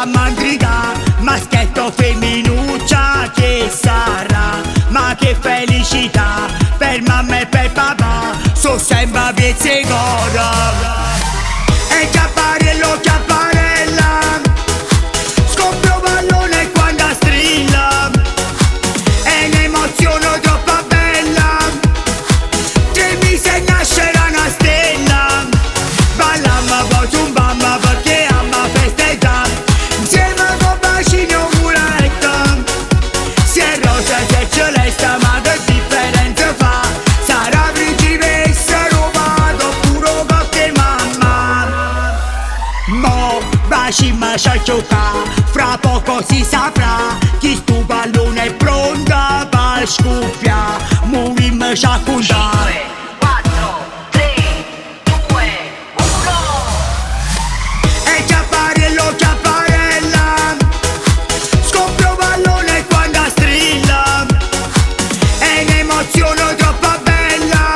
a mandriga, maschietto femminuccia che sarà. Ma che felicità per mamma e per papà, so sempre piezzegola. E chiapparello, chiapparella, scoppio pallone quando strilla. È un'emozione troppo bella, 3 mesi e nascerà una stella. Ballamma poi zumbamma perché amma festeggia, insieme con bacini o muretto. Se è rosa, se è celeste, ma che differenza fa? Sarà principessa rubato puro che mamma. Mo bacimma c'ha giocà, fra poco si saprà chi stu pallone è pronta per scuffia. Movimmo c'ha contare 4, 3, 2, 1. e chiapparello, chiapparella, scoppio pallone quando strilla. È un'emozione troppo bella,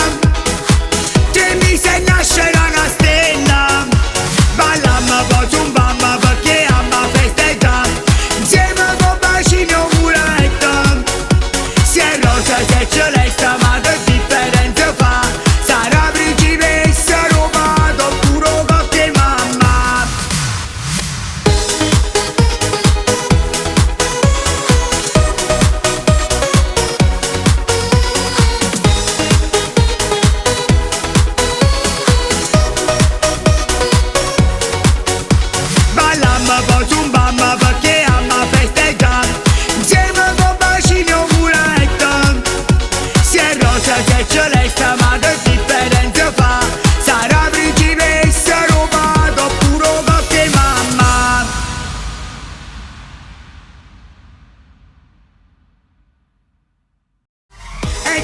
3 mesi e nascerà una stella. Ballamma poi zumbamma perché amma festeggia, insieme con bacini o muretto. Se è rosa, se è celeste, ma che differenza fa? Sarà principessa rubato puro che mamma. Ballamma poi zumbamma perché amma festeggia, insieme con bacini o muretto. Se è rosa, se è celeste, ma che differenza fa? Sarà principessa rubato puro che mamma. E